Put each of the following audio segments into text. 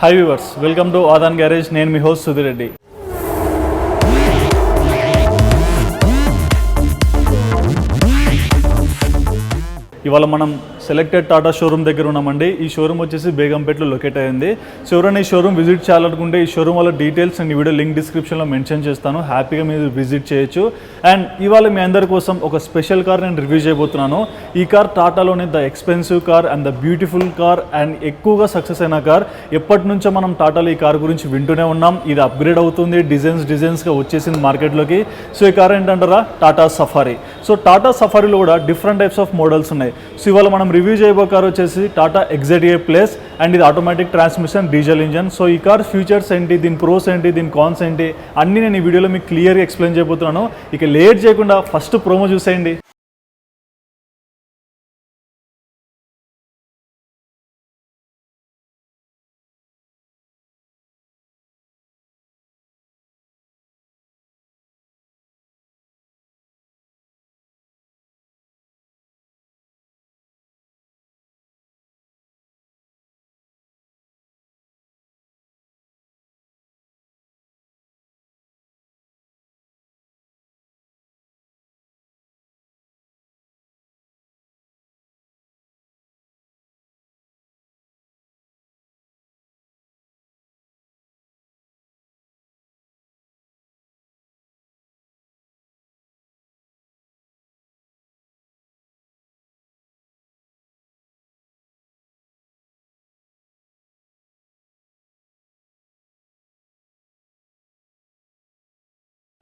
Hi viewers, welcome to Aadan garage. నేను మీ host Sudhi Reddy. ఇవాళ మనం సెలెక్టెడ్ టాటా షోరూమ్ దగ్గర ఉన్నామండి. ఈ షోరూమ్ వచ్చేసి బేగంపేటలో లొకేట్ అయ్యింది. సో ఎవరైనా ఈ షోరూమ్ విజిట్ చేయాలనుకుంటే ఈ షోరూమ్ వాళ్ళ డీటెయిల్స్ నేను ఈ వీడియో లింక్ డిస్క్రిప్షన్లో మెన్షన్ చేస్తాను. హ్యాపీగా మీరు విజిట్ చేయొచ్చు. అండ్ ఇవాళ మీ అందరి కోసం ఒక స్పెషల్ కార్ నేను రివ్యూ చేయబోతున్నాను. ఈ కార్ టాటాలోనే the expensive car and the beautiful car and ఎక్కువగా సక్సెస్ అయిన కార్. ఎప్పటి నుంచో మనం టాటాలో ఈ కార్ గురించి వింటూనే ఉన్నాం. ఇది అప్గ్రేడ్ అవుతుంది, డిజైన్స్గా వచ్చేసింది మార్కెట్లోకి. సో ఈ కార్ ఏంటంటారా, టాటా సఫారీ. సో టాటా సఫారీలో కూడా డిఫరెంట్ టైప్స్ ఆఫ్ మోడల్స్ ఉన్నాయి. సో ఇవాళ మనం రివ్యూ చేయబో కార్ వచ్చేసి టాటా XZA ప్లస్ అండ్ ఇది automatic transmission diesel engine. So ఈ కార్ ఫ్యూచర్స్ ఏంటి, దీని ప్రోస్ ఏంటి, దీని కాన్స్ ఏంటి అన్నీ నేను ఈ వీడియోలో మీకు క్లియర్గా ఎక్స్ప్లెయిన్ చేయబోతున్నాను. ఇక లేట్ చేయకుండా ఫస్ట్ ప్రోమో చూసేయండి.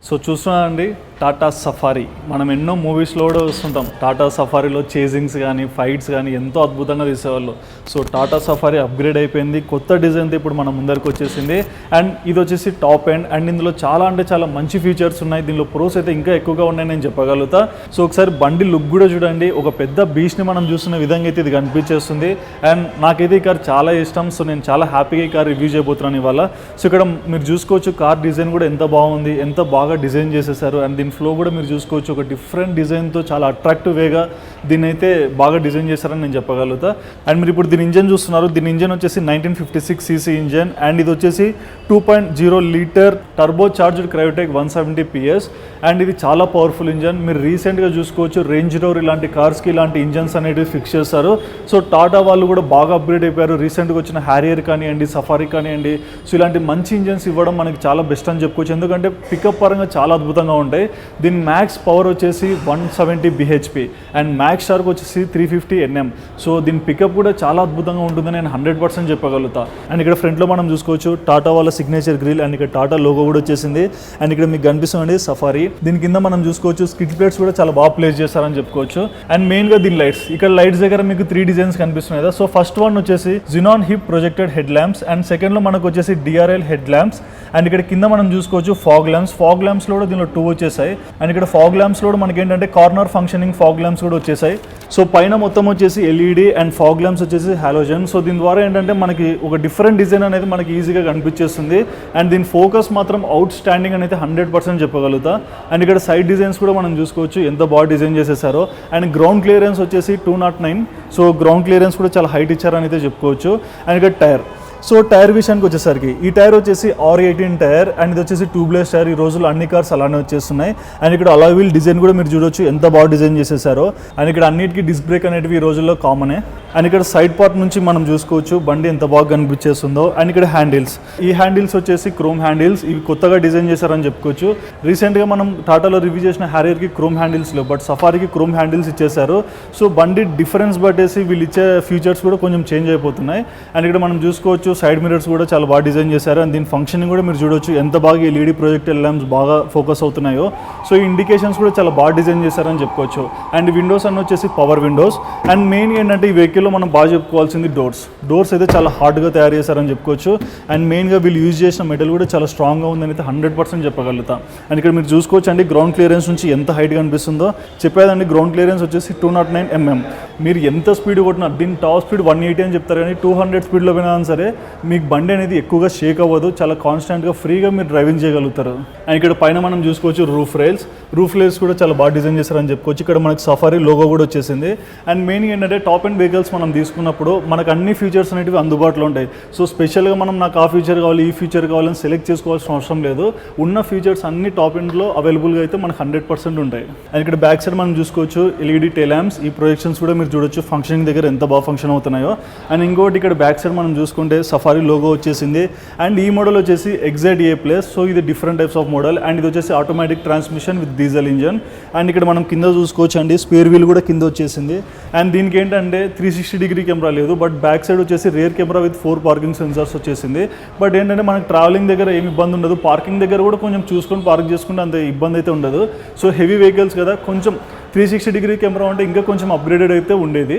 సో చూస్తున్నానండి టాటా సఫారీ. మనం ఎన్నో మూవీస్లో కూడా వస్తుంటాం. టాటా సఫారీలో చేజింగ్స్ కానీ ఫైట్స్ కానీ ఎంతో అద్భుతంగా తీసేవాళ్ళు. సో టాటా సఫారీ అప్గ్రేడ్ అయిపోయింది, కొత్త డిజైన్తో ఇప్పుడు మన ముందరికి వచ్చేసింది. అండ్ ఇది వచ్చేసి టాప్ ఎండ్ అండ్ ఇందులో చాలా అంటే చాలా మంచి ఫీచర్స్ ఉన్నాయి. దీనిలో ప్రోస్ అయితే ఇంకా ఎక్కువగా ఉన్నాయి నేను చెప్పగలుగుతా. సో ఒకసారి బండి లుక్ కూడా చూడండి, ఒక పెద్ద బీచ్ని మనం చూస్తున్న విధంగా అయితే ఇది కనిపించేస్తుంది. అండ్ నాకైతే ఈ కార్ చాలా ఇష్టం. సో నేను చాలా హ్యాపీగా ఈ కార్ రివ్యూ చేయబోతున్నాను ఇవాళ. సో ఇక్కడ మీరు చూసుకోవచ్చు కార్ డిజైన్ కూడా ఎంత బాగుంది, ఎంత బాగా డిజైన్ చేసేసారు. అండ్ దీని ఫ్లో కూడా మీరు చూసుకోవచ్చు, ఒక డిఫరెంట్ డిజైన్తో చాలా అట్రాక్టివ్ వేగా దీన్ని అయితే బాగా డిజైన్ చేశారని నేను చెప్పగలుగుతా. అండ్ మీరు ఇప్పుడు దీని ఇంజన్ చూస్తున్నారు. దీని ఇంజన్ వచ్చేసి 1956cc ఇంజన్ అండ్ ఇది వచ్చేసి 2.0 litre turbo charged Kryotec 170 PS. And ఇది చాలా పవర్ఫుల్ ఇంజన్. మీరు రీసెంట్గా చూసుకోవచ్చు రేంజ్ రోవర్ ఇలాంటి కార్స్కి ఇలాంటి ఇంజన్స్ అనేవి ఫిక్స్ చేస్తారు. సో టాటా వాళ్ళు కూడా బాగా అప్గ్రేడ్ అయిపోయారు. రీసెంట్గా వచ్చిన హ్యారియర్ కానివ్వండి, సఫారీ కానివ్వండి, సో ఇలాంటి మంచి ఇంజన్స్ ఇవ్వడం మనకి చాలా బెస్ట్ అని చెప్పుకోవచ్చు. ఎందుకంటే పికప్ పరంగా చాలా అద్భుతంగా ఉంటాయి. దీని మ్యాక్స్ పవర్ వచ్చేసి 170 bhp అండ్ మ్యాక్స్ టార్క్ వచ్చేసి 350 Nm. సో దీని పికప్ కూడా చాలా అద్భుతంగా ఉంటుందని నేను 100% చెప్పగలుగుతా. అండ్ ఇక్కడ ఫ్రంట్లో మనం చూసుకోవచ్చు టాటా వాళ్ళ సిగ్నేచర్ గ్రిల్ అండ్ ఇక్కడ టాటా లోగో కూడా వచ్చేసింది. అండ్ ఇక్కడ మీకు కనిపిస్తుంది సఫారీ. దీని కింద మనం చూసుకోవచ్చు స్కిడ్ ప్లేట్స్ కూడా చాలా బాగా ప్లేస్ చేస్తారని చెప్పుకోవచ్చు. అండ్ మెయిన్గా దీని లైట్స్, ఇక్కడ లైట్స్ దగ్గర మీకు 3 డిజైన్స్ కనిపిస్తున్నాయి కదా. సో ఫస్ట్ వన్ వచ్చేసి xenon hip projected head lamps and సెకండ్లో మనకు వచ్చేసి DRL హెడ్ ల్యాంప్స్. అండ్ ఇక్కడ కింద మనం చూసుకోవచ్చు ఫాగ్ ల్యాంప్స్లో కూడా దీనిలో 2 వచ్చేసాయి. అండ్ ఇక్కడ ఫాగ్ ల్యాంప్స్లో కూడా మనకి ఏంటంటే కార్నర్ ఫంక్షనింగ్ ఫాగ్ ల్యాంప్స్ కూడా వచ్చేసాయి. సో పైన మొత్తం వచ్చేసి LED అండ్ ఫాగ్ ల్యాంప్స్ వచ్చేసి హాలోజన్. సో దీని ద్వారా ఏంటంటే మనకి ఒక డిఫరెంట్ డిజైన్ అనేది మనకి ఈజీగా కనిపించేస్తుంది. అండ్ దీని ఫోకస్ మాత్రం అవుట్ స్టాండింగ్ అనేది 100% చెప్పగలుగుతా. అండ్ ఇక్కడ సైడ్ డిజైన్స్ కూడా మనం చూసుకోవచ్చు ఎంత బాగా డిజైన్ చేసేసారో. అండ్ గ్రౌండ్ క్లియరెన్స్ వచ్చేసి 209. సో గ్రౌండ్ క్లియరెన్స్ కూడా చాలా హైట్ ఇచ్చారని అయితే చెప్పుకోవచ్చు. అండ్ ఇక్కడ టైర్, సో టైర్ విషయానికి వచ్చేసరికి ఈ టైర్ వచ్చేసి R18 టైర్ అండ్ ఇది వచ్చేసి ట్యూబ్లెస్ టైర్. ఈ రోజుల్లో అన్ని కార్స్ అలానే వచ్చేస్తున్నాయి. అండ్ ఇక్కడ అలాయ్ వీల్ డిజైన్ కూడా మీరు చూడొచ్చు ఎంత బాగా డిజైన్ చేసేసారో. అండ్ ఇక్కడ అన్నిటికీ డిస్క్ బ్రేక్ అనేటివి ఈ రోజుల్లో కామనే. అండ్ ఇక్కడ సైడ్ పార్ట్ నుంచి మనం చూసుకోవచ్చు బండి ఎంత బాగా కనిపించేస్తుందో. అండ్ ఇక్కడ హ్యాండిల్స్, ఈ హ్యాండిల్స్ వచ్చేసి క్రోమ్ హ్యాండిల్స్. ఇవి కొత్తగా డిజైన్ చేశారని చెప్పుకోవచ్చు. రీసెంట్గా మనం టాటాలో రివ్యూ చేసిన హ్యారియర్కి క్రోమ్ హ్యాండిల్స్ లేవు, బట్ సఫారీకి క్రోమ్ హ్యాండిల్స్ ఇచ్చేసారు. సో బండి డిఫరెన్స్ బట్టేసి వీళ్ళు ఇచ్చే ఫీచర్స్ కూడా కొంచెం చేంజ్ అయిపోతున్నాయి. అండ్ ఇక్కడ మనం చూసుకోవచ్చు సైడ్ మిరర్స్ కూడా చాలా బాగా డిజైన్ చేశారు. అండ్ దీని ఫంక్షనింగ్ కూడా మీరు చూడొచ్చు ఎంత బాగా LED ప్రొజెక్టర్ ల్యాంప్స్ బాగా ఫోకస్ అవుతున్నాయో. సో ఈ ఇండికేషన్స్ కూడా చాలా బాగా డిజైన్ చేశారని చెప్పుకోవచ్చు. అండ్ విండోస్ అన్నీ వచ్చేసి పవర్ విండోస్. అండ్ మెయిన్ ఏంటంటే ఈ వెహికల్లో మనం బాగా చెప్పుకోవాల్సింది డోర్స్ అయితే చాలా హార్డ్గా తయారు చేశారని చెప్పుకోవచ్చు. అండ్ మెయిన్గా వీళ్ళు యూజ్ చేసిన మెటల్ కూడా చాలా స్ట్రాంగ్గా ఉందని అయితే 100% చెప్పగలుగుతా. అండ్ ఇక్కడ మీరు చూసుకోవచ్చు అండి గ్రౌండ్ క్లియరెన్స్ నుంచి ఎంత హైట్ కనిపిస్తుందో. చెప్పేదండి గ్రౌండ్ క్లియరెన్స్ వచ్చేసి 209 mm. మీరు ఎంత స్పీడ్ కొట్టినా దీని టాప్ స్పీడ్ 180 అని చెప్తారు, కానీ 200 స్పీడ్లో పోయినా సరే మీకు బండి అనేది ఎక్కువగా షేక్ అవ్వదు, చాలా కాన్స్టెంట్గా ఫ్రీగా మీరు డ్రైవింగ్ చేయగలుగుతారు. అండ్ ఇక్కడ పైన మనం చూసుకోవచ్చు రూఫ్ రైల్స్ కూడా చాలా బాగా డిజైన్ చేశారని చెప్పుకోవచ్చు. ఇక్కడ మనకి సఫారీ లోగో కూడా వచ్చేసింది. అండ్ మెయిన్గా ఏంటంటే టాప్ అండ్ వెహికల్స్ మనం తీసుకున్నప్పుడు మనకు అన్ని ఫీచర్స్ అనేవి అందుబాటులో ఉంటాయి. సో స్పెషల్గా మనం నాకు ఆ ఫీచర్ కావాలి ఈ ఫీచర్ కావాలని సెలెక్ట్ చేసుకోవాల్సిన అవసరం లేదు. ఉన్న ఫీచర్స్ అన్ని టాప్ ఎండ్లో అవైలబుల్గా అయితే మనకు 100% ఉంటాయి. అండ్ ఇక్కడ బ్యాక్ సైడ్ మనం చూసుకోవచ్చు ఎల్ఈడి టెయిల్ ల్యాంప్స్, ఈ ప్రొజెక్షన్స్ కూడా మీరు చూడొచ్చు ఫంక్షనింగ్ దగ్గర ఎంత బాగా ఫంక్షన్ అవుతున్నాయో. అండ్ ఇంకోటి ఇక్కడ బ్యాక్ సైడ్ మనం చూసుకుంటే సఫారీ లోగో వచ్చేసింది. అండ్ ఈ మోడల్ వచ్చేసి XZA+. సో ఇది different types of model. And ఇది వచ్చేసి automatic transmission with diesel engine. And ఇక్కడ మనం కింద చూసుకోవచ్చు అండి స్పేర్ వీల్ కూడా కింద వచ్చేసింది. అండ్ దీనికి ఏంటంటే 360 కెమెరా లేదు, బట్ బ్యాక్ సైడ్ వచ్చేసి rear camera with 4 parking sensors వచ్చేసింది. బట్ ఏంటంటే మనకి ట్రావెలింగ్ దగ్గర ఏమి ఇబ్బంది ఉండదు, పార్కింగ్ దగ్గర కూడా కొంచెం చూసుకొని పార్క్ చేసుకుంటే అంత ఇబ్బంది అయితే ఉండదు. సో హెవీ వెహికల్స్ కదా, కొంచెం 360 కెమెరా అంటే ఇంకా కొంచెం అప్గ్రేడెడ్ అయితే ఉండేది.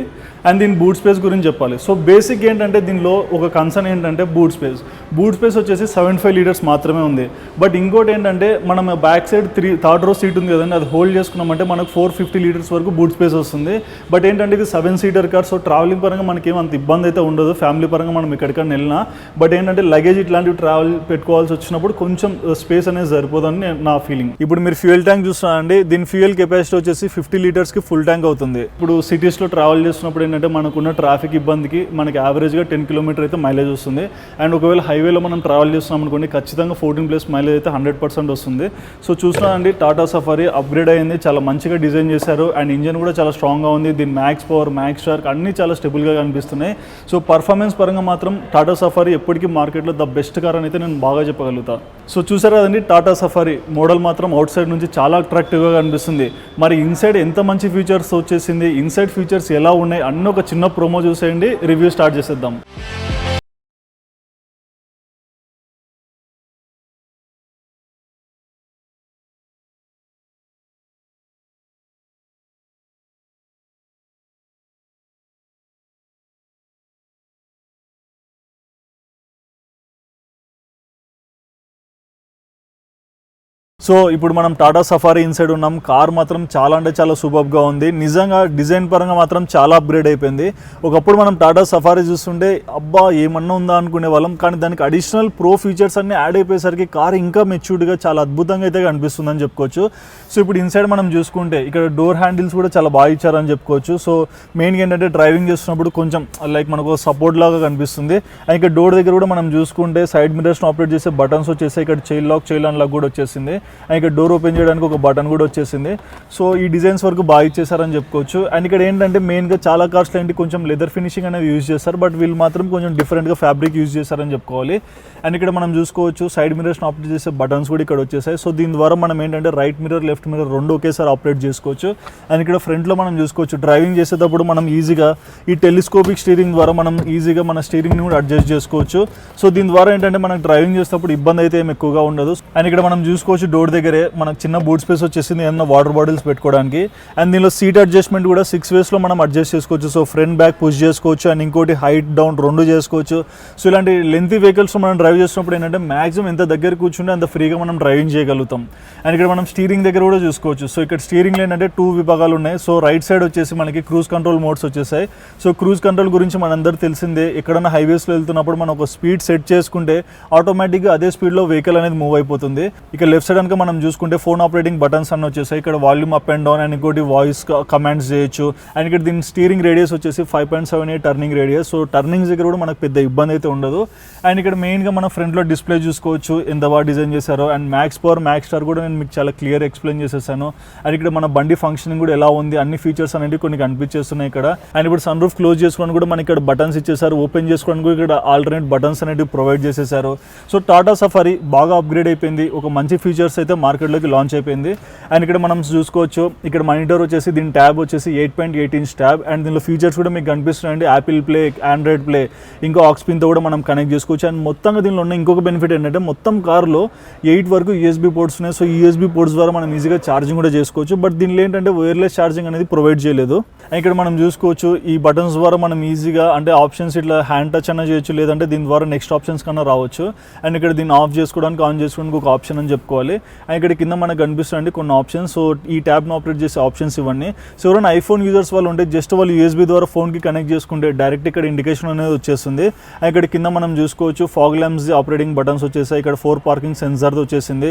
అండ్ దీని బూట్ స్పేస్ గురించి చెప్పాలి. సో బేసిక్ ఏంటంటే దీనిలో ఒక కన్సర్న్ ఏంటంటే బూట్ స్పేస్ వచ్చేసి 75 లీటర్స్ మాత్రమే ఉంది. బట్ ఇంకోటి ఏంటంటే మనం back side third row seat ఉంది కదండి, అది హోల్డ్ చేసుకున్నామంటే మనకు 450 లీటర్స్ వరకు బూట్ స్పేస్ వస్తుంది. బట్ ఏంటంటే ఇది 7 సీటర్ కార్. సో ట్రావెలింగ్ పరంగా మనకి అంత ఇబ్బంది అయితే ఉండదు, ఫ్యామిలీ పరంగా మనం ఎక్కడికైనా వెళ్ళినా. బట్ ఏంటంటే లగేజ్ ఇట్లాంటివి ట్రావెల్ పెట్టుకోవాల్సి వచ్చినప్పుడు కొంచెం స్పేస్ అనేది సరిపోదని నా ఫీలింగ్. ఇప్పుడు మీరు ఫ్యూయల్ ట్యాంక్ చూస్తారండి, దీని ఫ్యూయల్ కెపాసిటీ వచ్చేసి 50 లీటర్స్కి ఫుల్ ట్యాంక్ అవుతుంది. ఇప్పుడు సిటీస్లో ట్రావెల్ చేస్తున్నప్పుడు ఏంటంటే మనకున్న ట్రాఫిక్ ఇబ్బందికి మనకి యావరేజ్గా 10 కిలోమీటర్ అయితే మైలేజ్ వస్తుంది. అండ్ ఒకవేళ హైవేలో మనం ట్రావెల్ చేస్తున్నాం అనుకోండి ఖచ్చితంగా 14+ మైలేజ్ అయితే 100% వస్తుంది. సో చూస్తున్నానండి టాటా సఫారీ అప్గ్రేడ్ అయ్యింది, చాలా మంచిగా డిజైన్ చేశారు. అండ్ ఇంజన్ కూడా చాలా స్ట్రాంగ్గా ఉంది. దీని మ్యాక్స్ పవర్, మ్యాక్స్ టార్క్ అన్నీ చాలా స్టెబుల్గా కనిపిస్తున్నాయి. సో పర్ఫార్మెన్స్ పరంగా మాత్రం టాటా సఫారీ ఎప్పటికీ మార్కెట్లో ద బెస్ట్ కార్ అని అయితే నేను బాగా చెప్పగలుగుతా. సో చూసారు కదండి టాటా సఫారీ మోడల్ మాత్రం అవుట్ సైడ్ నుంచి చాలా అట్రాక్టివ్గా కనిపిస్తుంది. మరి ఇన్సైడ్ ఎంత మంచి ఫీచర్స్ వచ్చేసింది, ఇన్సైడ్ ఫీచర్స్ ఎలా ఉన్నాయి అన్న ఒక చిన్న ప్రోమో చూసేయండి, రివ్యూ స్టార్ట్ చేసేద్దాం. సో ఇప్పుడు మనం టాటా సఫారీ ఇన్సైడ్ ఉన్నాం. కార్ మాత్రం చాలా అంటే చాలా సూపర్గా ఉంది. నిజంగా డిజైన్ పరంగా మాత్రం చాలా అప్గ్రేడ్ అయిపోయింది. ఒకప్పుడు మనం టాటా సఫారీ చూస్తుంటే అబ్బా ఏమన్నా ఉందా అనుకునే వాళ్ళం, కానీ దానికి అడిషనల్ ప్రో ఫీచర్స్ అన్ని యాడ్ అయిపోయేసరికి కార్ ఇంకా మెచ్యూర్డ్గా చాలా అద్భుతంగా అయితే కనిపిస్తుందని చెప్పుకోవచ్చు. సో ఇప్పుడు ఇన్సైడ్ మనం చూసుకుంటే ఇక్కడ డోర్ హ్యాండిల్స్ కూడా చాలా బాగా ఇచ్చారని చెప్పుకోవచ్చు. సో మెయిన్గా ఏంటంటే డ్రైవింగ్ చేస్తున్నప్పుడు కొంచెం లైక్ మనకు సపోర్ట్ లాగా కనిపిస్తుంది. అండ్ ఇక్కడ డోర్ దగ్గర కూడా మనం చూసుకుంటే సైడ్ మిరర్స్ని ఆపరేట్ చేసే బటన్స్ వచ్చేసాయి. ఇక్కడ చైల్డ్ లాక్, చైల్డ్ అన్లాక్ కూడా వచ్చేసింది. అండ్ ఇక్కడ డోర్ ఓపెన్ చేయడానికి ఒక బటన్ కూడా వచ్చేసింది. సో ఈ డిజైన్స్ వరకు బాగా ఇచ్చేసారని చెప్పుకోవచ్చు. అండ్ ఇక్కడ ఏంటంటే మెయిన్గా చాలా కార్స్లో ఏంటి కొంచెం లెదర్ ఫినిషింగ్ అనేది యూజ్ చేస్తారు, బట్ వీళ్ళు మాత్రం కొంచెం డిఫరెంట్గా ఫ్యాబ్రిక్ యూజ్ చేశారని చెప్పుకోవాలి. అండ్ ఇక్కడ మనం చూసుకోవచ్చు సైడ్ మిరర్స్ని ఆపరేట్ చేసే బటన్స్ కూడా ఇక్కడ వచ్చేసాయి. సో దీని ద్వారా మనం ఏంటంటే రైట్ మిరర్, లెఫ్ట్ మిరర్ రెండు ఒకేసారి ఆపరేట్ చేసుకోవచ్చు. అండ్ ఇక్కడ ఫ్రంట్లో మనం చూసుకోవచ్చు డ్రైవింగ్ చేసేటప్పుడు మనం ఈజీగా ఈ టెలిస్కోపిక్ స్టీరింగ్ ద్వారా మనం ఈజీగా మన స్టీరింగ్ని కూడా అడ్జస్ట్ చేసుకోవచ్చు. సో దీని ద్వారా ఏంటంటే మనకు డ్రైవింగ్ చేసేటప్పుడు ఇబ్బంది అయితే ఏమి ఎక్కువగా ఉండదు. అండ్ ఇక్కడ మనం చూసుకోవచ్చు డోర్ దగ్గరే మనకు చిన్న బూట్ స్పేస్ వచ్చేసింది, ఏమన్నా వాటర్ బాటిల్స్ పెట్టుకోవడానికి. అండ్ దీనిలో సీట్ అడ్జస్ట్మెంట్ కూడా 6 వేస్లో మనం అడ్జస్ట్ చేసుకోవచ్చు. సో ఫ్రంట్ బ్యాక్ పుష్ చేసుకోవచ్చు, అండ్ ఇంకోటి హైట్ డౌన్ రెండు చేసుకోవచ్చు. సో ఇలాంటి లెంతీ వెహికల్స్ మనం డ్రైవ్ చేసినప్పుడు ఏంటంటే మాక్సిమం ఎంత దగ్గర కూర్చుంటే అంత ఫ్రీగా మనం డ్రైవింగ్ చేయగలుగుతాం. అండ్ ఇక్కడ మనం స్టీరింగ్ దగ్గర కూడా చూసుకోవచ్చు. సో ఇక్కడ స్టీరింగ్లో ఏంటంటే 2 విభాగాలు ఉన్నాయి. సో రైట్ సైడ్ వచ్చేసి మనకి క్రూజ్ కంట్రోల్ మోడ్స్ వచ్చేసాయి. సో క్రూజ్ కంట్రోల్ గురించి మనందరూ తెలిసిందే, ఎక్కడైనా హైవేస్లో వెళ్తున్నప్పుడు మనం ఒక స్పీడ్ సెట్ చేసుకుంటే ఆటోమేటిక్గా అదే స్పీడ్లో వెహికల్ అనేది మూవ్ అయిపోతుంది. ఇక లెఫ్ట్ సైడ్ కనుక మనం చూసుకుంటే ఫోన్ ఆపరేటింగ్ బటన్స్ అన్నీ వచ్చేసాయి. ఇక్కడ volume up and down, and ఇంకోటి వాయిస్ కమాండ్స్ చేయొచ్చు. అండ్ ఇక్కడ దీని స్టీరింగ్ రేడియస్ వచ్చేసి 5.78 టర్నింగ్ రేడియస్. సో టర్నింగ్స్ దగ్గర కూడా మనకు పెద్ద ఇబ్బంది అయితే ఉండదు. అండ్ ఇక్కడ మెయిన్గా మనం ఫ్రంట్లో డిస్ప్లే చూసుకోవచ్చు ఎంత బాగా డిజైన్ చేశారో. And max power, max star కూడా నేను మీకు చాలా క్లియర్ ఎక్స్ప్లెయిన్ చేసేసాను. అండ్ ఇక్కడ మన బండి ఫంక్షనింగ్ కూడా ఎలా ఉంది, అన్ని ఫీచర్స్ అనేవి కొన్ని కనిపించేస్తున్నాయి ఇక్కడ. అండ్ ఇప్పుడు సన్ రూఫ్ క్లోజ్ చేసుకోవడానికి కూడా మనకి ఇక్కడ బటన్స్ ఇచ్చేసారు. ఓపెన్ చేసుకోవడానికి కూడా ఇక్కడ ఆల్టర్నేట్ బటన్స్ అనేవి ప్రొవైడ్ చేసేసారు. సో టాటా సఫారీ బాగా అప్గ్రేడ్ అయిపోయింది, ఒక మంచి ఫీచర్స్ అయితే మార్కెట్లోకి లాంచ్ అయిపోయింది. అండ్ ఇక్కడ మనం చూసుకోవచ్చు ఇక్కడ మానిటర్ వచ్చేసి దీని ట్యాబ్ వచ్చేసి 8.8 ఇంచ్ ట్యాబ్. అండ్ దీనిలో ఫీచర్స్ కూడా మీకు కనిపిస్తున్నాయండి, యాపిల్ ప్లే, ఆండ్రాయిడ్ ప్లే, ఇంకా ఆక్స్ పిన్తో కూడా మనం కనెక్ట్ చేసుకోవచ్చు. అండ్ మొత్తంగా దీనిలో ఉన్న ఇంకొక బెనిఫిట్ ఏంటంటే మొత్తం కార్లో 8 వరకు USB పోర్ట్స్ ఉన్నాయి. సో USB పోర్ట్స్ ద్వారా మనం ఈజీగా ఛార్జింగ్ కూడా చేసుకోవచ్చు. బట్ దీనిలో ఏంటంటే వైర్లెస్ ఛార్జింగ్ అనేది ప్రొవైడ్ చేయలేదు. అండ్ ఇక్కడ మనం చూసుకోవచ్చు ఈ బటన్స్ ద్వారా మనం ఈజీగా అంటే ఆప్షన్స్ ఇట్లా హ్యాండ్ టచ్ అన్న చేయొచ్చు, లేదంటే దీని ద్వారా నెక్స్ట్ ఆప్షన్స్ కన్నా రావచ్చు. అండ్ ఇక్కడ దీన్ని ఆఫ్ చేసుకోవడానికి, ఆన్ చేసుకోవడానికి ఒక ఆప్షన్ అని చెప్పుకోవాలి. అండ్ ఇక్కడ కింద మనకు కనిపిస్తుంది కొన్ని ఆప్షన్స్. సో ఈ ట్యాబ్ను ఆపరేట్ చేసే ఆప్షన్స్ ఇవన్నీ. సో ఎవరైనా ఐఫోన్ యూజర్స్ వాళ్ళు ఉంటే జస్ట్ వాళ్ళు USB ద్వారా ఫోన్కి కనెక్ట్ చేసుకుంటే డైరెక్ట్ ఇక్కడ ఇండికేషన్ అనేది వచ్చేస్తుంది. అండ్ ఇక్కడ కింద మనం చూసుకోవచ్చు ఫాగ్ ల్యాంప్స్ ఆపరేటింగ్ బటన్స్ వచ్చేసాయి. ఇక్కడ 4 పార్కింగ్ సెన్సార్తో వచ్చేసింది.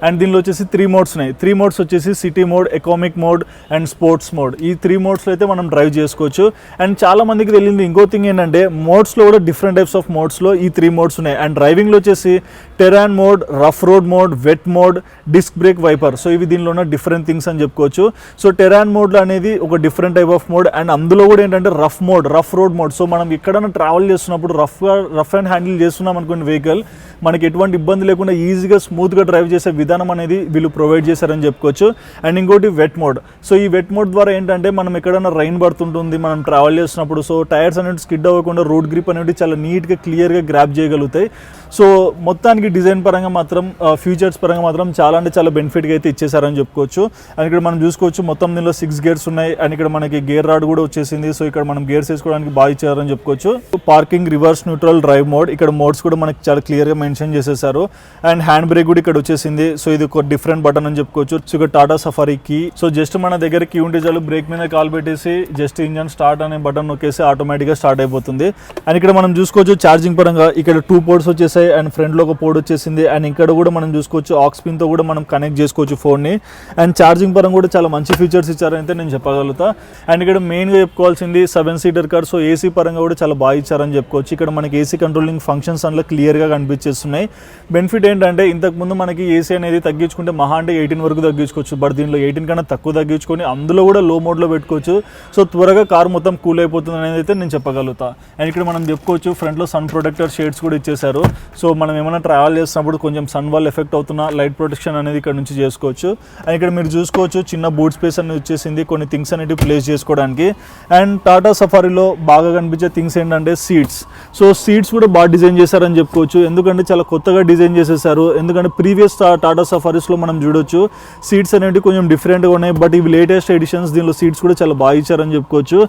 అండ్ దీనిలో వచ్చేసి 3 మోడ్స్ ఉన్నాయి. 3 మోడ్స్ వచ్చేసి city mode, economic mode and sports mode. ఈ 3 మోడ్స్లో అయితే మనం డ్రైవ్ చేసుకోవచ్చు. అండ్ చాలా మందికి తెలియదు ఇంకో థింగ్ ఏంటంటే మోడ్స్లో కూడా డిఫరెంట్ టైప్స్ ఆఫ్ మోడ్స్లో ఈ 3 మోడ్స్ ఉన్నాయి. అండ్ డ్రైవింగ్లో వచ్చేసి terrain mode, rough road mode, wet mode, disc brake wiper. So ఇవి దీనిలో ఉన్న డిఫరెంట్ థింగ్స్ అని చెప్పుకోవచ్చు. సో టెరాన్ మోడ్లో అనేది ఒక different type of mode. And అందులో కూడా ఏంటంటే rough mode, rough road mode. So మనం ఎక్కడైనా ట్రావెల్ చేస్తున్నప్పుడు రఫ్ అండ్ హ్యాండిల్ చేస్తున్నాం అనుకోండి వెహికల్, మనకి ఎటువంటి ఇబ్బంది లేకుండా ఈజీగా స్మూత్గా డ్రైవ్ చేసే విధానం అనేది వీళ్ళు ప్రొవైడ్ చేశారని చెప్పుకోవచ్చు. అండ్ ఇంకోటి వెట్ మోడ్. సో ఈ వెట్ మోడ్ ద్వారా ఏంటంటే మనం ఎక్కడైనా రైన్ పడుతుంటుంది మనం ట్రావెల్ చేస్తున్నప్పుడు, సో టైర్స్ అనేవి స్కిడ్ అవ్వకుండా రోడ్ గ్రిప్ అనేవి చాలా నీట్గా క్లియర్గా గ్రాప్ చేయగలుగుతాయి. సో మొత్తానికి డిజైన్ పరంగా మాత్రం ఫీచర్స్ పరంగా మాత్రం చాలా అంటే చాలా బెనిఫిట్గా అయితే ఇచ్చేసారని చెప్పుకోవచ్చు. అండ్ ఇక్కడ మనం చూసుకోవచ్చు మొత్తం దీనిలో 6 గేర్స్ ఉన్నాయి. అండ్ ఇక్కడ మనకి గేర్ రాడ్ కూడా వచ్చేసింది. సో ఇక్కడ మనం గేర్స్ వేసుకోవడానికి బాగా ఇచ్చారని చెప్పుకోవచ్చు. Parking, reverse, neutral, drive mode. ఇక్కడ మోడ్స్ కూడా మనకి చాలా క్లియర్గా మెన్షన్ చేసేసారు. అండ్ హ్యాండ్ బ్రేక్ కూడా ఇక్కడ వచ్చేసింది. సో ఇది ఒక డిఫరెంట్ బటన్ అని చెప్పుకోవచ్చు. సో ఇక్కడ Tata safari key. So just మన దగ్గర కీ ఉంటే చాలు, బ్రేక్ మీద కాల్ పెట్టేసి జస్ట్ ఇంజన్ స్టార్ట్ అనే బటన్ నొక్కేసి ఆటోమేటిక్గా స్టార్ట్ అయిపోతుంది. అండ్ ఇక్కడ మనం చూసుకోవచ్చు ఛార్జింగ్ పరంగా ఇక్కడ 2 పోర్ట్స్ వచ్చేసాయి. అండ్ ఫ్రంట్లో ఒక పోర్ట్ వచ్చేసింది. అండ్ ఇక్కడ కూడా మనం చూసుకోవచ్చు ఆక్స్ పిన్ తో కూడా మనం కనెక్ట్ చేసుకోవచ్చు ఫోన్ని. అండ్ ఛార్జింగ్ పరంగా కూడా చాలా మంచి ఫీచర్స్ ఇచ్చారైతే నేను చెప్పగలుగుతా. అండ్ ఇక్కడ మెయిన్గా చెప్పుకోవాల్సింది 7 సీటర్ కార్. సో ఏసీ పరంగా కూడా చాలా బాగా ఇచ్చారని చెప్పుకోవచ్చు. ఇక్కడ మనకి ఏసీ కంట్రోలింగ్ ఫంక్షన్స్ అందులో క్లియర్గా కనిపించేస్తున్నాయి. బెనిఫిట్ ఏంటంటే ఇంతకుముందు మనకి ఏసీ అనేది తగ్గించుకుంటే మహా అంటే 18 వరకు తగ్గించుకోవచ్చు. బట్ దీనిలో 18 కన్నా తక్కువ తగ్గించుకొని అందులో కూడా లో మోడ్లో పెట్టుకోవచ్చు. సో త్వరగా కార్ మొత్తం కూల్ అయిపోతుంది అనేది అయితే నేను చెప్పగలుగుతా. అండ్ ఇక్కడ మనం చెప్పుకోవచ్చు ఫ్రంట్లో సన్ ప్రొటెక్టర్ షేడ్స్ కూడా ఇచ్చేసారు. సో మనం ఏమైనా ట్రావెల్ చేసినప్పుడు కొంచెం సన్ వాల్ ఎఫెక్ట్ అవుతున్న లైట్ ప్రొటెక్షన్ అనేది ఇక్కడ నుంచి చేసుకోవచ్చు. అండ్ ఇక్కడ మీరు చూసుకోవచ్చు చిన్న బూట్ స్పేస్ అనేది వచ్చేసింది కొన్ని థింగ్స్ అనేవి ప్లేస్ చేసుకోవడానికి. అండ్ టాటా సఫారీలో బాగా కనిపించే థింగ్స్ ఏంటంటే సీట్స్. సో సీట్స్ కూడా బాగా డిజైన్ చేశారని చెప్పుకోవచ్చు. ఎందుకంటే చాలా కొత్తగా డిజైన్ చేసేసారు. ఎందుకంటే ప్రీవియస్ టాటా సఫారీస్లో మనం చూడొచ్చు సీట్స్ అనేవి కొంచెం డిఫరెంట్గా ఉన్నాయి. బట్ ఇవి లేటెస్ట్ ఎడిషన్స్ దీనిలో సీట్స్ కూడా చాలా బాగా ఇచ్చారని చెప్పుకోవచ్చు.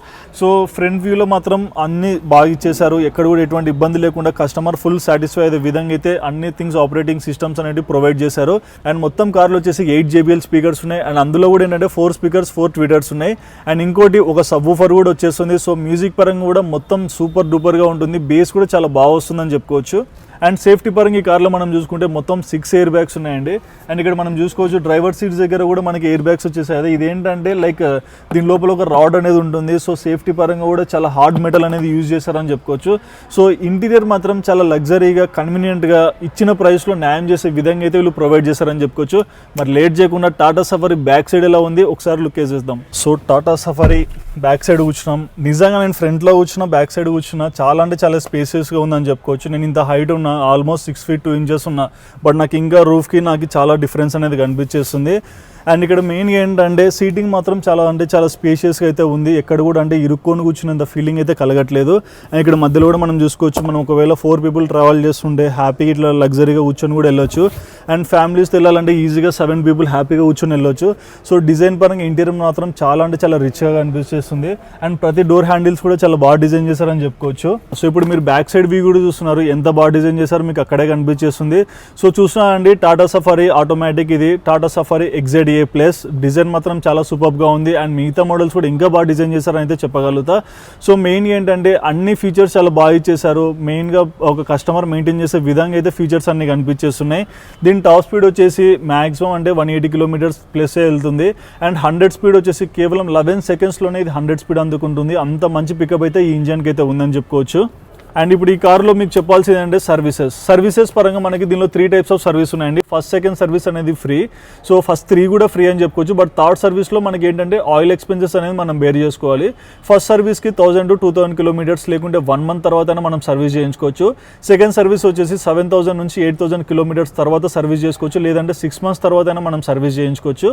సో ఫ్రంట్ వ్యూలో మాత్రం అన్ని బాగా ఇచ్చేసారు. ఎక్కడ కూడా ఎటువంటి ఇబ్బంది లేకుండా కస్టమర్ ఫుల్ సాటిస్ఫై అయ్యే విధంగా అయితే అన్ని థింగ్స్ ఆపరేటింగ్ సిస్టమ్స్ అనేవి ప్రొవైడ్ చేశారు. అండ్ మొత్తం కార్లో వచ్చేసి 8 JBL స్పీకర్స్ ఉన్నాయి. అండ్ అందులో కూడా ఏంటంటే 4 స్పీకర్స్ 4 ట్విటర్స్ ఉన్నాయి. అండ్ ఇంకోటి ఒక సబ్ వూఫర్ కూడా వచ్చేస్తుంది. సో మ్యూజిక్ పరంగా కూడా మొత్తం సూపర్ డూపర్గా ఉంటుంది. బేస్ కూడా చాలా బాగా వస్తుందని చెప్పుకోవచ్చు. అండ్ సేఫ్టీ పరంగా ఈ కార్లో మనం చూసుకుంటే మొత్తం 6 ఎయిర్ బ్యాగ్స్ ఉన్నాయండి. అండ్ ఇక్కడ మనం చూసుకోవచ్చు డ్రైవర్ సీట్స్ దగ్గర కూడా మనకి ఎయిర్ బ్యాగ్స్ వచ్చేసాయి. అదే ఇదేంటంటే లైక్ దీని లోపల ఒక రాడ్ అనేది ఉంటుంది. సో సేఫ్టీ పరంగా కూడా చాలా హార్డ్ మెటల్ అనేది యూజ్ చేశారని చెప్పుకోవచ్చు. సో ఇంటీరియర్ మాత్రం చాలా లగ్జరీగా కన్వీనియంట్గా ఇచ్చిన ప్రైస్లో న్యాయం చేసే విధంగా అయితే వీళ్ళు ప్రొవైడ్ చేశారని చెప్పుకోవచ్చు. మరి లేట్ చేయకుండా టాటా సఫారీ బ్యాక్ సైడ్ ఎలా ఉంది ఒకసారి లుక్ వేసేద్దాం. So Tata safari back side కూర్చున్నాం. నిజంగా నేను ఫ్రంట్లో కూర్చున్నా బ్యాక్ సైడ్ కూర్చున్నా చాలా అంటే చాలా స్పేసియస్గా ఉందని చెప్పుకోవచ్చు. నేను ఇంత హైట్ ఉన్నా ఆల్మోస్ట్ 6 feet 2 inches ఉన్నా. బట్ నాకు ఇంకా రూఫ్కి నాకు చాలా డిఫరెన్స్ అనేది కనిపించేస్తుంది. అండ్ ఇక్కడ మెయిన్గా ఏంటంటే సీటింగ్ మాత్రం చాలా అంటే చాలా స్పేషియస్గా అయితే ఉంది. ఎక్కడ కూడా అంటే ఇరుక్కొని కూర్చునేంత ఫీలింగ్ అయితే కలగట్లేదు. అండ్ ఇక్కడ మధ్యలో కూడా మనం చూసుకోవచ్చు మనం ఒకవేళ 4 people ట్రావెల్ చేస్తుంటే హ్యాపీగా ఇట్లా లగ్జరీగా కూర్చొని కూడా వెళ్ళొచ్చు. అండ్ ఫ్యామిలీస్తో వెళ్ళాలంటే ఈజీగా 7 people హ్యాపీగా కూర్చొని వెళ్ళొచ్చు. సో డిజైన్ పరంగా ఇంటీరియర్ మాత్రం చాలా అంటే చాలా రిచ్గా కనిపిస్తుంది. అండ్ ప్రతి డోర్ హ్యాండిల్స్ కూడా చాలా బాగా డిజైన్ చేశారని చెప్పుకోవచ్చు. సో ఇప్పుడు మీరు బ్యాక్ సైడ్ వ్యూ కూడా చూస్తున్నారు ఎంత బాగా డిజైన్ చేశారు మీకు అక్కడే కనిపించేస్తుంది. సో చూస్తున్నా అండి టాటా సఫారీ ఆటోమేటిక్, ఇది Tata safari XZA plus. Design మాత్రం చాలా సూపర్గా ఉంది. అండ్ మిగతా మోడల్స్ కూడా ఇంకా బాగా డిజైన్ చేశారని అయితే చెప్పగలుగుతా. సో మెయిన్ ఏంటంటే అన్ని ఫీచర్స్ చాలా బాగా ఇచ్చేసారు. మెయిన్గా ఒక కస్టమర్ మెయింటైన్ చేసే విధంగా అయితే ఫీచర్స్ అన్ని కనిపించేస్తున్నాయి. దీని టాప్ స్పీడ్ వచ్చేసి మ్యాక్సిమం అంటే 180 kilometers ప్లస్ వెళ్తుంది. అండ్ 100 స్పీడ్ వచ్చేసి కేవలం 11 secondsలోనే ఇది 100 స్పీడ్ అందుకుంటుంది. అంత మంచి పికప్ అయితే ఈ ఇంజన్కి అయితే ఉందని చెప్పుకోవచ్చు. అండ్ ఇప్పుడు ఈ కార్లో మీకు చెప్పాల్సింది అంటే సర్వీసెస్ పరంగా మనకి దీనిలో 3 types ఆఫ్ సర్వీస్ ఉన్నాయండి. ఫస్ట్ సెకండ్ సర్వీస్ అనేది ఫ్రీ. సో ఫస్ట్ 3 కూడా ఫ్రీ అని చెప్పుకోవచ్చు. బట్ థర్డ్ సర్వీస్లో మనకి ఏంటంటే ఆయిల్ ఎక్స్పెన్సెస్ అనేది మనం బేర్ చేసుకోవాలి. ఫస్ట్ సర్వీస్కి 1000 to 2000 kilometers లేకుంటే 1 month తర్వాత మనం సర్వీస్ చేయించుకోవచ్చు. సెకండ్ సర్వీస్ వచ్చేసి 7000 నుంచి 8000 kilometers తర్వాత సర్వీస్ చేసుకోవచ్చు. లేదంటే 6 months తర్వాత మనం సర్వీస్ చేయించుకోవచ్చు.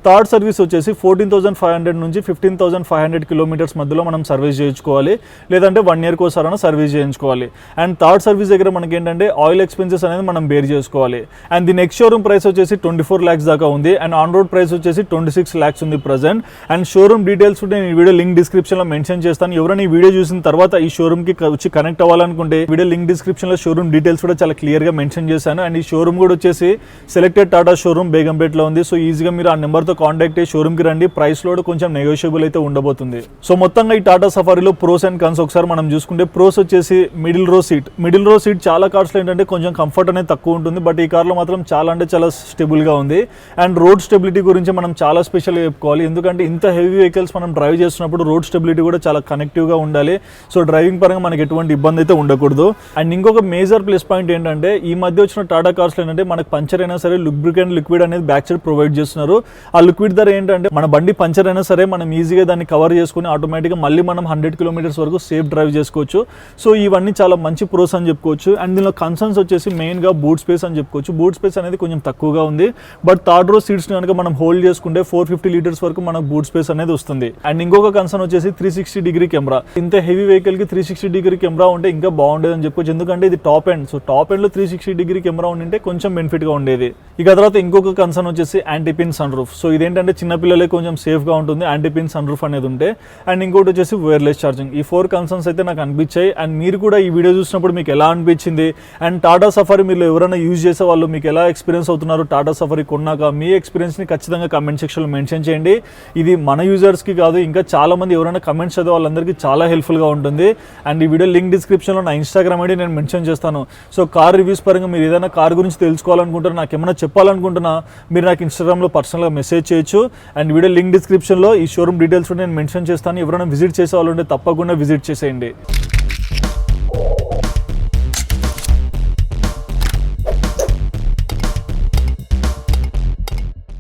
థర్డ్ సర్వీస్ వచ్చేసి 14,500 నుంచి 15,500 kilometers మధ్యలో మనం సర్వీస్ చేయించుకోవాలి. లేదంటే 1 year కోసారైనా సర్వీస్ చేయించుకోవాలి. చేయించుకోవాలి. అండ్ థర్డ్ సర్వీస్ దగ్గర మనకి ఏంటంటే ఆయిల్ ఎక్స్పెన్సెస్ అనేది మనం బేర్ చేసుకోవాలి. And the next showroom price వచ్చేసి 24 lakhs దాకా ఉంది. అండ్ ఆన్ రోడ్ ప్రైస్ వచ్చేసి 26 lakhs ఉంది ప్రజెంట్. అండ్ షోరూమ్ డీటెయిల్స్ కూడా నేను ఈ వీడియో లింక్ డిస్క్రిప్షన్లో మెన్షన్ చేస్తాను. ఎవరైనా ఈ వీడియో చూసిన తర్వాత ఈ షోరూమ్కి వచ్చి కనెక్ట్ అవ్వాలనుకుంటే వీడియో లింక్ డిస్క్రిప్షన్లో షోరూమ్ డీటెయిల్స్ కూడా చాలా క్లియర్గా మెన్షన్ చేశాను. అండ్ ఈ షోరూమ్ కూడా వచ్చేసి సెలెక్టెడ్ టాటా షోరూమ్ బేగంపేటలో ఉంది. సో ఈజీగా మీరు ఆ నెంబర్తో కాంటాక్ట్ అయ్యి షోరూమ్కి రండి. ప్రైస్లో కూడా కొంచెం నెగోషియబుల్ అయితే ఉండబోతుంది. సో మొత్తంగా ఈ టాటా సఫారీలో ప్రోస్ అండ్ కాన్స్ ఒకసారి మనం చూసుకుంటే, ప్రోస్ వచ్చేసి మిడిల్ రో సీట్ చాలా కార్స్లో ఏంటంటే కొంచెం కంఫర్ట్ అనేది తక్కువ ఉంటుంది. బట్ ఈ కార్లో మాత్రం చాలా అంటే చాలా స్టెబుల్గా ఉంది. అండ్ రోడ్ స్టెబిలిటీ గురించి మనం చాలా స్పెషల్గా చెప్పుకోవాలి. ఎందుకంటే ఇంత హెవీ వెహికల్స్ మనం డ్రైవ్ చేస్తున్నప్పుడు రోడ్ స్టెబిలిటీ కూడా చాలా కనెక్టివ్గా ఉండాలి. సో డ్రైవింగ్ పరంగా మనకి ఎటువంటి ఇబ్బంది అయితే ఉండకూడదు. అండ్ ఇంకొక మేజర్ ప్లస్ పాయింట్ ఏంటంటే, ఈ మధ్య వచ్చిన టాటా కార్స్లో ఏంటంటే మనకు పంచర్ అయినా సరే లూబ్రికెంట్ లిక్విడ్ అనేది బ్యాక్ సైడ్ ప్రొవైడ్ చేస్తున్నారు. ఆ లిక్విడ్ ధర ఏంటంటే మన బండి పంచర్ అయినా సరే మనం ఈజీగా దాన్ని కవర్ చేసుకుని ఆటోమేటిక్గా మళ్ళీ మనం 100 kilometers వరకు సేఫ్ డ్రైవ్ చేసుకోవచ్చు. సో ఇవన్నీ చాలా మంచి ప్రోస్ అని చెప్పుకోవచ్చు. అండ్ దీనిలో కన్సర్న్స్ వచ్చేసి మెయిన్గా బూట్ స్పేస్ అని చెప్పుకోవచ్చు. బూట్ స్పేస్ అనేది కొంచెం తక్కువగా ఉంది. బట్ థర్డ్ రో సీట్స్ని కనుక మనం హోల్డ్ చేసుకుంటే 450 liters వరకు మనకు బూట్ స్పేస్ అనేది వస్తుంది. అండ్ ఇంకొక కన్సర్న్ వచ్చేసి 360-degree కెమెరా. ఇంత హెవీ వెహికల్కి 360-degree కెమెరా ఉంటే ఇంకా బాగుండేది అని చెప్పుకోవచ్చు. ఎందుకంటే ఇది టాప్ ఎండ్. సో టాప్ ఎండ్లో 360-degree కెమెరా ఉంటే కొంచెం బెనిఫిట్గా ఉండేది. ఇక తర్వాత ఇంకొక కన్సర్న్ వచ్చేసి యాంటీపిన్ సన్ రూఫ్. సో ఇదేంటంటే చిన్నపిల్లలే కొంచెం సేఫ్గా ఉంటుంది యాంటీపిన్ సన్ రూఫ్ అనేది ఉంటే. అండ్ ఇంకోటి వచ్చేసి వైర్లెస్ ఛార్జింగ్. ఈ 4 కన్సర్న్స్ అయితే నాకు అనిపించాయి. అండ్ మీరు కూడా ఈ వీడియో చూసినప్పుడు మీకు ఎలా అనిపించింది, అండ్ టాటా సఫారీ మీరు ఎవరైనా యూజ్ చేసే వాళ్ళు మీకు ఎలా ఎక్స్పీరియన్స్ అవుతున్నారు టాటా సఫారీ కొన్నాక, మీ ఎక్స్పీరియన్స్ని ఖచ్చితంగా కమెంట్ సెక్షన్లో మెన్షన్ చేయండి. ఇది మన యూజర్స్కి కాదు, ఇంకా చాలా మంది ఎవరైనా కమెంట్స్ చదివే వాళ్ళందరికీ చాలా హెల్ప్ఫుల్గా ఉంటుంది. అండ్ ఈ వీడియో లింక్ డిస్క్రిప్షన్లో నా ఇన్స్టాగ్రామ్ ఐడి నేను మెన్షన్ చేస్తాను. సో కార్ రివ్యూస్ పరంగా మీరు ఏదైనా కార్ గురించి తెలుసుకోవాలనుకుంటారు, నాకు ఏమైనా చెప్పాలనుకుంటున్నా, మీరు నాకు ఇన్స్టాగ్రామ్లో పర్సనల్గా మెసేజ్ చేయొచ్చు. అండ్ వీడియో లింక్ డిస్క్రిప్షన్లో ఈ షోరూమ్ డీటెయిల్స్ నేను మెన్షన్ చేస్తాను. ఎవరైనా విజిట్ చేసే వాళ్ళు ఉంటే తప్పకుండా విజిట్ చేసేయండి.